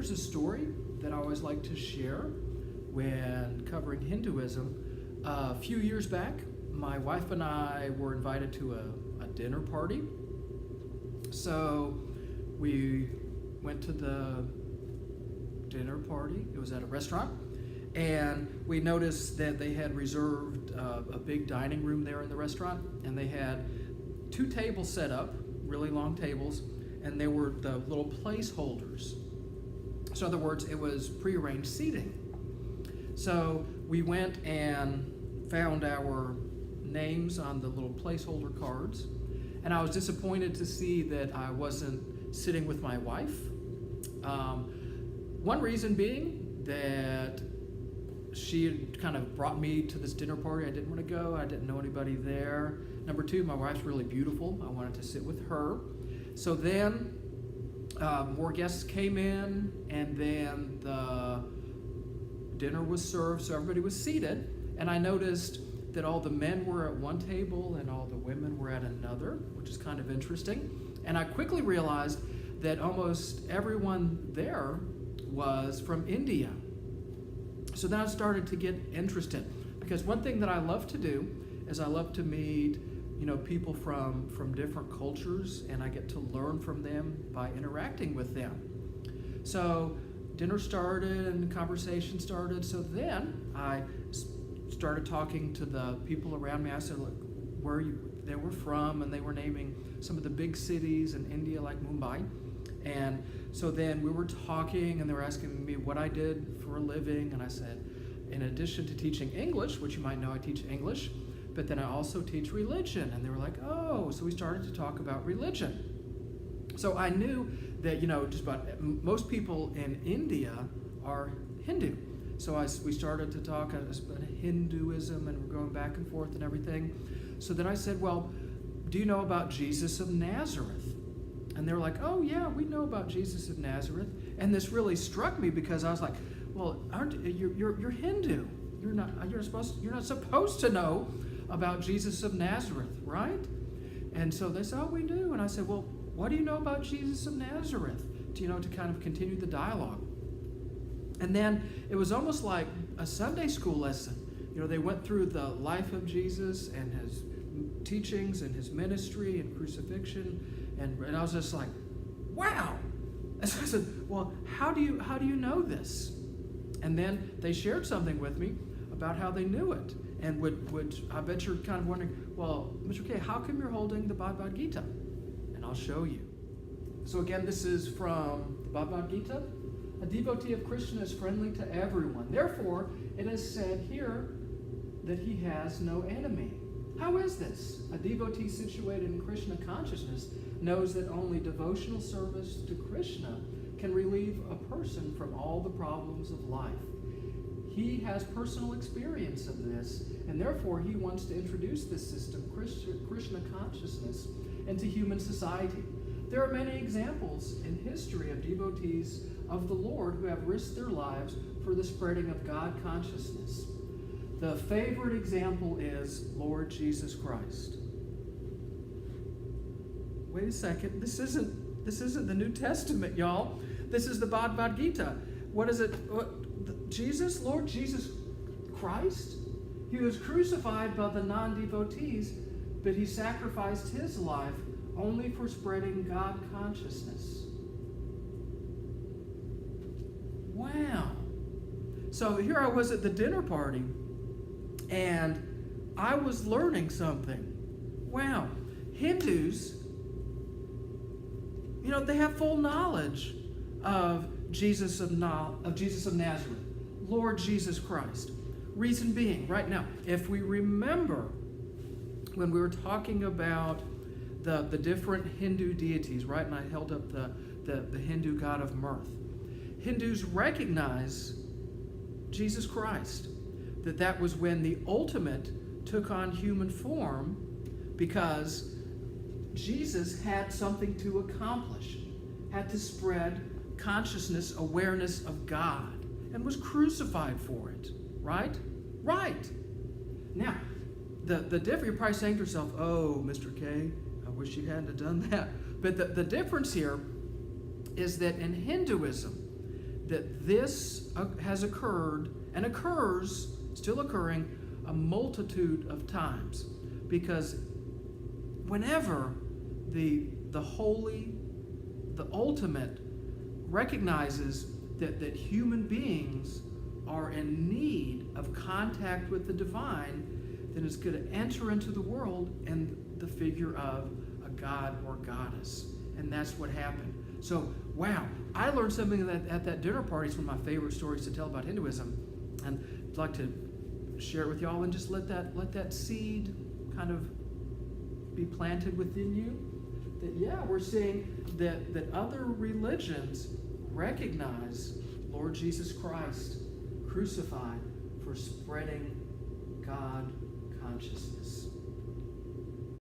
there's a story that I always like to share when covering Hinduism. A few years back, my wife and I were invited to a dinner party. So we went to the dinner party. It was at a restaurant. And we noticed that they had reserved a big dining room there in the restaurant. And they had 2 tables set up, really long tables. And they were the little placeholders. So in other words, it was prearranged seating. So we went and found our names on the little placeholder cards. And I was disappointed to see that I wasn't sitting with my wife. One reason being that she had kind of brought me to this dinner party. I didn't want to go. I didn't know anybody there. Number 2, my wife's really beautiful. I wanted to sit with her. So then more guests came in, and then the dinner was served, so everybody was seated. And I noticed that all the men were at one table and all the women were at another, which is kind of interesting. And I quickly realized that almost everyone there was from India. So then I started to get interested, because one thing that I love to do is I love to meet people from different cultures, and I get to learn from them by interacting with them. So dinner started and conversation started. So then I started talking to the people around me. I said, look, where they were from, and they were naming some of the big cities in India like Mumbai. And so then we were talking, and they were asking me what I did for a living, and I said, in addition to teaching English, which you might know I teach English, but then I also teach religion. And they were like, oh, so we started to talk about religion. So I knew that, just about most people in India are Hindu. So we started to talk about Hinduism, and we're going back and forth and everything. So then I said, well, do you know about Jesus of Nazareth? And they were like, oh yeah, we know about Jesus of Nazareth. And this really struck me, because I was like, well, you're Hindu. You're not supposed to know about Jesus of Nazareth, right? And so they said, oh, we do. And I said, well, what do you know about Jesus of Nazareth? To kind of continue the dialogue. And then it was almost like a Sunday school lesson. They went through the life of Jesus and his teachings and his ministry and crucifixion, and I was just like, wow. And so I said, well, how do you know this? And then they shared something with me about how they knew it. And would I bet you're kind of wondering, well, Mr. K, how come you're holding the Bhagavad Gita? And I'll show you. So again, this is from the Bhagavad Gita. A devotee of Krishna is friendly to everyone. Therefore, it is said here that he has no enemy. How is this? A devotee situated in Krishna consciousness knows that only devotional service to Krishna can relieve a person from all the problems of life. He has personal experience of this, and therefore he wants to introduce this system, Krishna consciousness, into human society. There are many examples in history of devotees of the Lord who have risked their lives for the spreading of God consciousness. The favorite example is Lord Jesus Christ. Wait a second, this isn't the New Testament, y'all. This is the Bhagavad Gita. What is it? Lord Jesus Christ? He was crucified by the non-devotees, but he sacrificed his life only for spreading God consciousness. Wow. So here I was at the dinner party, and I was learning something. Wow. Hindus, they have full knowledge of Jesus of Nazareth, Lord Jesus Christ. Reason being, right now, if we remember when we were talking about the different Hindu deities, right? And I held up the Hindu god of mirth. Hindus recognize Jesus Christ, that was when the ultimate took on human form, because Jesus had something to accomplish, had to spread consciousness, awareness of God, and was crucified for it, right? Right. Now, the difference, you're probably saying to yourself, oh, Mr. K, I wish you hadn't have done that. But the difference here is that in Hinduism, that this has occurred and occurs, still occurring, a multitude of times. Because whenever the holy, the ultimate, recognizes that human beings are in need of contact with the divine, then it's going to enter into the world in the figure of a god or goddess. And that's what happened. So, wow, I learned something at that dinner party. It's one of my favorite stories to tell about Hinduism. And I'd like to share it with y'all and just let that seed kind of be planted within you. That, yeah, we're seeing that other religions recognize Lord Jesus Christ crucified for spreading God consciousness.